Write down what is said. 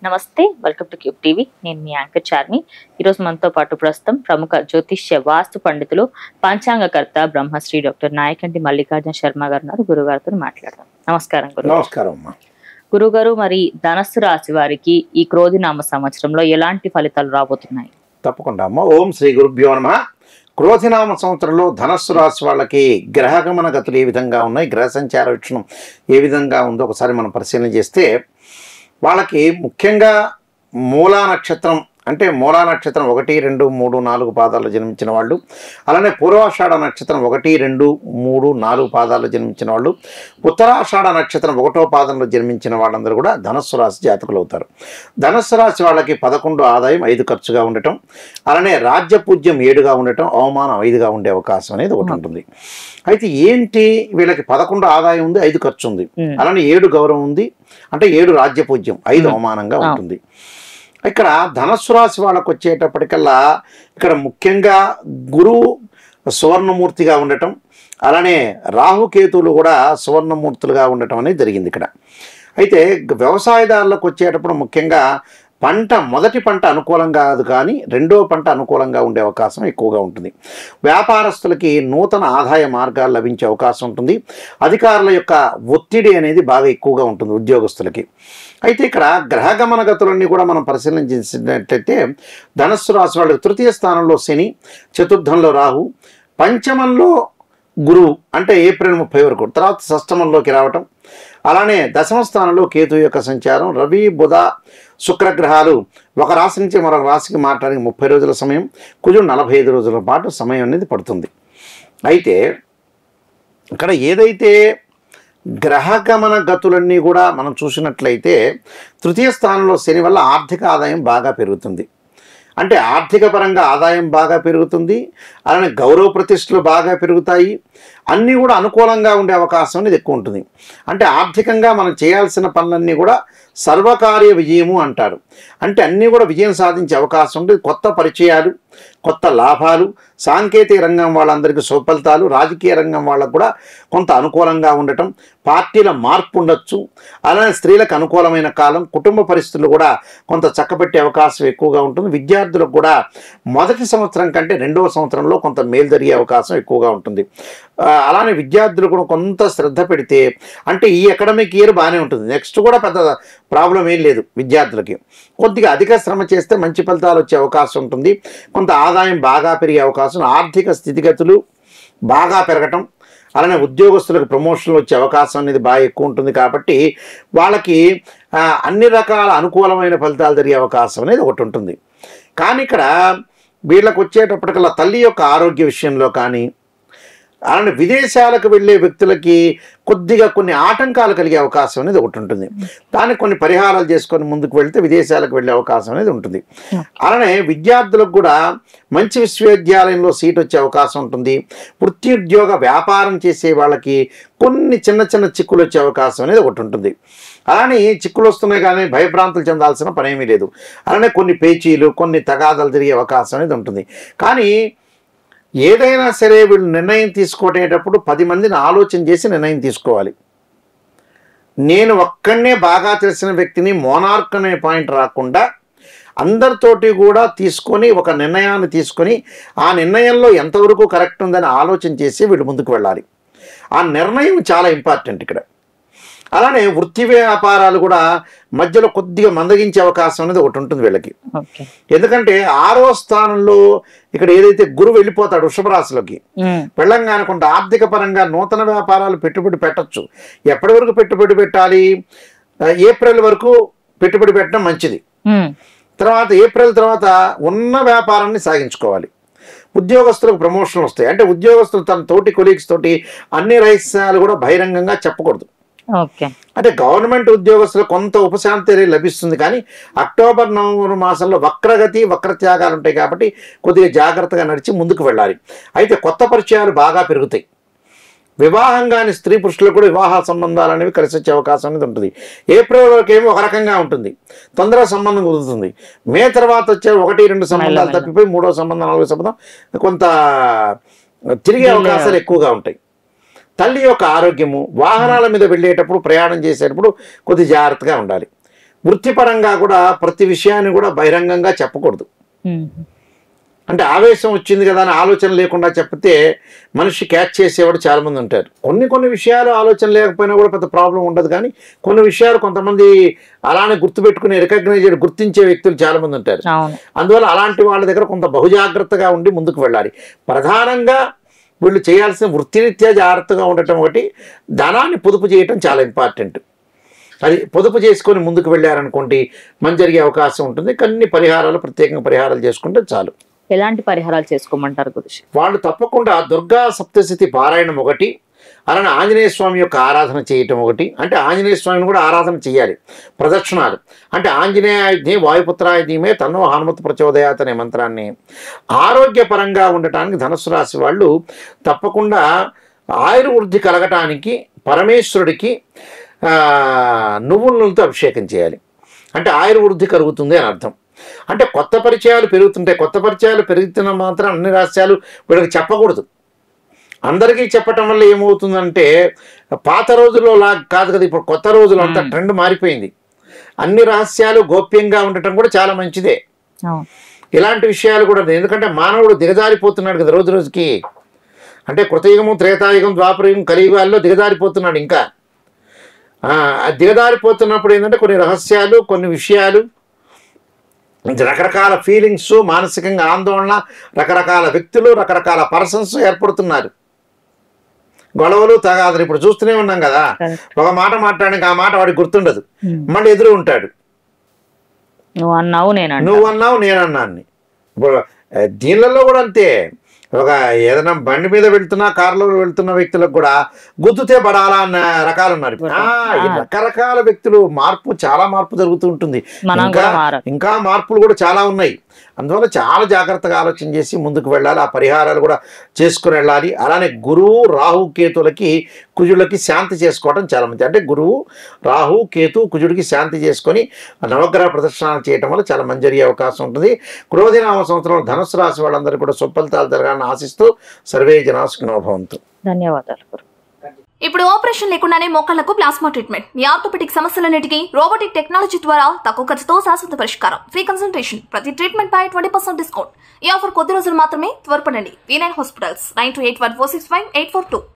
నమస్తే, welcome to cube TV. నేను మీ anchor Charmi. ఈరోజు మనతో పాటు ప్రస్తుతం ప్రముఖ జ్యోతిష్య వాస్తు పండితులు, పంచాంగకర్త బ్రహ్మశ్రీ డాక్టర్ నాయకంటి మల్లికార్జున శర్మ గారు ఉన్నారు. గురుగారితో మాట్లాడదాం. నమస్కారం గురు. నమస్కారం గురుగారు, మరి ధనస్సు రాశి వారికి ఈ క్రోధినామ సంవత్సరంలో ఎలాంటి ఫలితాలు రాబోతున్నాయి? తప్పకుండా అమ్మ. ఓం శ్రీ గురుభ్యో నమః. క్రోధినామ సంవత్సరంలో ధనస్సు రాశి వాళ్ళకి గ్రహగమన గతులు ఏ విధంగా ఉన్నాయి, గ్రహ సంచార వీక్షణం ఏ విధంగా ఉందో ఒకసారి మనం పరిశీలన చేస్తే, వాళ్ళకి ముఖ్యంగా మూలా నక్షత్రం అంటే మూలా నక్షత్రం 1, 2, 3, 4 పాదాల్లో జన్మించిన వాళ్ళు, అలానే పూర్వాషాఢ నక్షత్రం 1, 2, 3, 4 పాదాల్లో జన్మించిన వాళ్ళు, ఉత్తరాషాఢ నక్షత్రం 1వ పాదంలో జన్మించిన వాళ్ళందరూ కూడా ధనస్సు రాశి జాతకులు అవుతారు. ధనస్సు రాశి వాళ్ళకి 11 ఆదాయం 5 ఖర్చుగా ఉండటం, అలానే రాజ్యపూజ్యం 7గా ఉండటం, అవమానం 5గా ఉండే అవకాశం అనేది ఒకటి ఉంటుంది. అయితే ఏంటి, వీళ్ళకి 11 ఆదాయం ఉంది, 5 ఖర్చు ఉంది, అలానే 7 గౌరవం ఉంది, అంటే 7 రాజ్యపూజ్యం, 5 అవమానంగా ఉంటుంది. ఇక్కడ ధనస్సు రాశి వాళ్ళకు వచ్చేటప్పటికల్లా ఇక్కడ ముఖ్యంగా గురువు సువర్ణమూర్తిగా ఉండటం, అలానే రాహుకేతువులు కూడా సువర్ణమూర్తులుగా ఉండటం అనేది జరిగింది ఇక్కడ. అయితే వ్యవసాయదారులకు వచ్చేటప్పుడు ముఖ్యంగా మొదటి పంట అనుకూలంగా కాదు, కానీ రెండవ పంట అనుకూలంగా ఉండే అవకాశం ఎక్కువగా ఉంటుంది. వ్యాపారస్తులకి నూతన ఆదాయ మార్గాలు లభించే అవకాశం ఉంటుంది. అధికారుల యొక్క ఒత్తిడి అనేది బాగా ఎక్కువగా ఉంటుంది ఉద్యోగస్తులకి. అయితే ఇక్కడ గ్రహగమన గతులన్నీ కూడా మనం పరిశీలన చేసినట్లయితే ధనస్సు రాశి వాళ్ళకి 3వ స్థానంలో శని, 4థంలో రాహు, పంచమంలో గురువు అంటే ఏప్రిల్ 30 వరకు, తర్వాత షష్టమంలోకి రావటం, అలానే 10వ స్థానంలో కేతు యొక్క సంచారం, రవి, బుధ, శుక్రగ్రహాలు ఒక రాశి నుంచి మరొక రాశికి మారడానికి 30 రోజుల సమయం, కుజుడు 45 రోజుల పాటు సమయం అనేది పడుతుంది. అయితే ఇక్కడ ఏదైతే గ్రహగమన గతులన్నీ కూడా మనం చూసినట్లయితే 3వ స్థానంలో శని వల్ల ఆర్థిక ఆదాయం బాగా పెరుగుతుంది. అంటే ఆర్థిక పరంగా ఆదాయం బాగా పెరుగుతుంది, అలానే గౌరవ ప్రతిష్టలు బాగా పెరుగుతాయి, అన్నీ కూడా అనుకూలంగా ఉండే అవకాశం అనేది ఎక్కువ ఉంటుంది. అంటే ఆర్థికంగా మనం చేయాల్సిన పనులన్నీ కూడా సర్వకార్య విజయము అంటారు. అంటే అన్నీ కూడా విజయం సాధించే అవకాశం ఉంటుంది. కొత్త పరిచయాలు, కొత్త లాభాలు, సాంకేతిక రంగం వాళ్ళందరికీ సుఫలితాలు, రాజకీయ రంగం వాళ్ళకు కూడా కొంత అనుకూలంగా ఉండటం, పార్టీల మార్పు ఉండొచ్చు, అలానే స్త్రీలకు అనుకూలమైన కాలం, కుటుంబ పరిస్థితులు కూడా కొంత చక్కబెట్టే అవకాశం ఎక్కువగా ఉంటుంది. విద్యార్థులకు కూడా మొదటి సంవత్సరం కంటే 2వ సంవత్సరంలో కొంత మేలు జరిగే అవకాశం ఎక్కువగా ఉంటుంది. అలానే విద్యార్థులు కూడా కొంత శ్రద్ధ పెడితే, అంటే ఈ అకాడమిక్ ఇయర్ బాగానే ఉంటుంది, నెక్స్ట్ కూడా పెద్ద ప్రాబ్లం ఏం లేదు. విద్యార్థులకి కొద్దిగా అధిక శ్రమ చేస్తే మంచి ఫలితాలు వచ్చే అవకాశం ఉంటుంది. కొంత ఆదాయం బాగా పెరిగే అవకాశం, ఆర్థిక స్థితిగతులు బాగా పెరగటం, అలానే ఉద్యోగస్తులకు ప్రమోషన్లు వచ్చే అవకాశం అనేది బాగా ఎక్కువ ఉంటుంది. కాబట్టి వాళ్ళకి అన్ని రకాల అనుకూలమైన ఫలితాలు జరిగే అవకాశం అనేది ఒకటి ఉంటుంది. కానీ ఇక్కడ వీళ్ళకు వచ్చేటప్పటికల్లా తల్లి యొక్క ఆరోగ్య విషయంలో కానీ, అలానే విదేశాలకు వెళ్ళే వ్యక్తులకి కొద్దిగా కొన్ని ఆటంకాలు కలిగే అవకాశం అనేది ఒకటి ఉంటుంది. దానికి కొన్ని పరిహారాలు చేసుకొని ముందుకు వెళ్తే విదేశాలకు వెళ్ళే అవకాశం అనేది ఉంటుంది. అలానే విద్యార్థులకు కూడా మంచి విశ్వవిద్యాలయంలో సీట్ వచ్చే అవకాశం ఉంటుంది. వృత్తి ఉద్యోగ వ్యాపారం చేసే వాళ్ళకి కొన్ని చిన్న చిన్న చిక్కులు వచ్చే అవకాశం అనేది ఒకటి ఉంటుంది. అలానే చిక్కులు వస్తున్నాయి కానీ భయభ్రాంతులు చెందాల్సిన పనేమీ లేదు. అలానే కొన్ని పేచీలు, కొన్ని తగాదాలు జరిగే అవకాశం అనేది ఉంటుంది. కానీ ఏదైనా సరే వీళ్ళు నిర్ణయం తీసుకునేటప్పుడు 10 మందిని ఆలోచన చేసి నిర్ణయం తీసుకోవాలి. నేను ఒక్కడనే బాగా తెలిసిన వ్యక్తిని, మోనార్క్ అనే పాయింట్ రాకుండా అందరితోటి కూడా తీసుకొని ఒక నిర్ణయాన్ని తీసుకొని ఆ నిర్ణయంలో ఎంతవరకు కరెక్ట్ ఉందని ఆలోచన చేసి వీళ్ళు ముందుకు వెళ్ళాలి. ఆ నిర్ణయం చాలా ఇంపార్టెంట్ ఇక్కడ. అలానే వృత్తి వ్యాపారాలు కూడా మధ్యలో కొద్దిగా మందగించే అవకాశం అనేది ఒకటి ఉంటుంది వీళ్ళకి. ఎందుకంటే 6వ స్థానంలో ఇక్కడ ఏదైతే గురువు వెళ్ళిపోతాడు వృషభ రాశిలోకి, వెళ్ళంగానే కొంత ఆర్థిక పరంగా నూతన వ్యాపారాలు పెట్టుబడి పెట్టచ్చు. ఎప్పటి వరకు పెట్టుబడి పెట్టాలి? ఏప్రిల్ వరకు పెట్టుబడి పెట్టడం మంచిది. తర్వాత ఏప్రిల్ తర్వాత ఉన్న వ్యాపారాన్ని సాగించుకోవాలి. ఉద్యోగస్తులకు ప్రమోషన్లు వస్తాయి. అంటే ఉద్యోగస్తులు తన తోటి కొలీగ్స్ తోటి అన్ని రహస్యాలు కూడా బహిరంగంగా చెప్పకూడదు. అంటే గవర్నమెంట్ ఉద్యోగస్తులు కొంత ఉపశాంతి లభిస్తుంది, కానీ అక్టోబర్, నవంబర్ మాసంలో వక్రగతి, వక్రత్యాగాలు ఉంటాయి. కాబట్టి కొద్దిగా జాగ్రత్తగా నడిచి ముందుకు వెళ్ళాలి. అయితే కొత్త పరిచయాలు బాగా పెరుగుతాయి. వివాహం కాని స్త్రీ పురుషులకు కూడా వివాహ సంబంధాలు అనేవి కలిసి వచ్చే అవకాశం అనేది ఉంటుంది. ఏప్రిల్ వరకు ఏమో ఒక రకంగా ఉంటుంది, తొందరగా సంబంధం కుదురుతుంది. మే తర్వాత వచ్చే 1, 2 సంబంధాలు తప్పిపోయి 3వ సంబంధం, 4వ సంబంధం కొంత తిరిగే అవకాశాలు ఎక్కువగా ఉంటాయి. తల్లి యొక్క ఆరోగ్యము, వాహనాల మీద వెళ్ళేటప్పుడు, ప్రయాణం చేసేటప్పుడు కొద్ది జాగ్రత్తగా ఉండాలి. వృత్తిపరంగా కూడా ప్రతి విషయాన్ని కూడా బహిరంగంగా చెప్పకూడదు. అంటే ఆవేశం వచ్చింది కదా అని ఆలోచన లేకుండా చెప్తే మనిషి క్యాచ్ చేసేవాడు చాలామంది ఉంటారు. కొన్ని విషయాలు ఆలోచన లేకపోయినా కూడా పెద్ద ప్రాబ్లం ఉండదు, కానీ కొన్ని విషయాలు కొంతమంది అలానే గుర్తుపెట్టుకుని రికగ్నైజ్ గుర్తించే వ్యక్తులు చాలామంది ఉంటారు. అందువల్ల అలాంటి వాళ్ళ దగ్గర కొంత బహుజాగ్రత్తగా ఉండి ముందుకు వెళ్ళాలి. ప్రధానంగా వీళ్ళు చేయాల్సిన వృత్తిరీత్యా జాగ్రత్తగా ఉండటం ఒకటి, ధనాన్ని పొదుపు చేయటం చాలా ఇంపార్టెంట్. అది పొదుపు చేసుకొని ముందుకు వెళ్ళారనుకోండి మంచి జరిగే అవకాశం ఉంటుంది. కొన్ని పరిహారాలు ప్రత్యేకంగా పరిహారాలు చేసుకుంటే చాలు. ఎలాంటి పరిహారాలు చేసుకోమంటారు గురుజీ? వాళ్ళు తప్పకుండా దుర్గా సప్తశతి పారాయణం ఒకటి, అలానే ఆంజనేయ స్వామి యొక్క ఆరాధన చేయటం ఒకటి. అంటే ఆంజనేయ స్వామిని కూడా ఆరాధన చేయాలి. ప్రదక్షిణాలు అంటే ఆంజనేయాయుధే వాయుపుత్రాయుధీమే తన్నో హనుమత్ ప్రచోదయాత్ అనే మంత్రాన్ని ఆరోగ్యపరంగా ఉండటానికి ధనుస్సు రాశి వాళ్ళు తప్పకుండా ఆయుర్వృద్ధి కలగటానికి పరమేశ్వరుడికి నువ్వుల నూనెతో అభిషేకం చేయాలి. అంటే ఆయుర్వృద్ధి కలుగుతుంది అని అర్థం. అంటే కొత్త పరిచయాలు పెరుగుతుంటాయి. కొత్త పరిచయాలు పెరుగుతున్న మాత్రం అన్ని రహస్యాలు వీళ్ళకి చెప్పకూడదు. అందరికీ చెప్పటం వల్ల ఏమవుతుందంటే పాత రోజుల్లో లాగా కాదు కదా, ఇప్పుడు కొత్త రోజులు అంతా ట్రెండ్ మారిపోయింది. అన్ని రహస్యాలు గోప్యంగా ఉండటం కూడా చాలా మంచిదే. ఇలాంటి విషయాలు కూడా, ఎందుకంటే మానవుడు దిగజారిపోతున్నాడు కదా రోజు రోజుకి. అంటే కృతయుగము, త్రేతాయుగం, ద్వాపరయుగం, కలియుగాల్లో దిగజారిపోతున్నాడు. ఇంకా దిగజారిపోతున్నప్పుడు ఏంటంటే కొన్ని రహస్యాలు, కొన్ని విషయాలు, రకరకాల ఫీలింగ్స్, మానసికంగా ఆందోళన, రకరకాల వ్యక్తులు, రకరకాల పర్సన్స్ ఏర్పడుతున్నారు. గొడవలు, తగాదులు ఇప్పుడు చూస్తూనే ఉన్నాం కదా. ఒక మాట మాట్లాడడానికి ఆ మాట వాడికి గుర్తుండదు, మళ్ళీ ఎదురు ఉంటాడు. నువ్వు అన్నావు నేనన్నాన్ని. ఇప్పుడు దీనిలలో కూడా అంతే. ఒక ఏదైనా బండి మీద వెళ్తున్నా, కారులో వెళ్తున్న వ్యక్తులకు కూడా గుద్దుతే పడాలా అన్న రకాలు ఉన్నారు. రకరకాల వ్యక్తులు, చాలా మార్పు జరుగుతూ ఉంటుంది. ఇంకా మార్పులు కూడా చాలా ఉన్నాయి. అందువల్ల చాలా జాగ్రత్తగా ఆలోచన చేసి ముందుకు వెళ్ళాలి. ఆ పరిహారాలు కూడా చేసుకుని వెళ్ళాలి. అలానే గురువు, రాహు, కేతులకి, కుజుడికి శాంతి చేసుకోవడం చాలా మంచిది. అంటే గురువు, రాహు, కేతు, కుజుడికి శాంతి చేసుకొని నవగ్రహ ప్రదర్శనలు చేయడం వల్ల చాలా మంచి జరిగే అవకాశం ఉంటుంది. క్రోధినామ సంవత్సరంలో ధనుసు రాశి వాళ్ళందరూ కూడా సుఫలితాలు జరగాలని ఆశిస్తూ సర్వే జనా సుఖినో భవంతు. ధన్యవాదాలు. ఇప్పుడు ఆపరేషన్ లేకుండానే మోకాళ్లకు ప్లాస్మా ట్రీట్మెంట్, మీ ఆర్థోపెడిక్ సమస్యలన్నిటికీ రోబోటిక్ టెక్నాలజీ ద్వారా తక్కువ ఖర్చుతో శాశ్వత పరిష్కారం, ఫ్రీ కన్సల్టేషన్, ప్రతి ట్రీట్మెంట్ పై 20% డిస్కౌంట్. ఈ ఆఫర్ కొద్ది రోజులు మాత్రమే. త్వరపడండి. V9 hospitals 9281465842.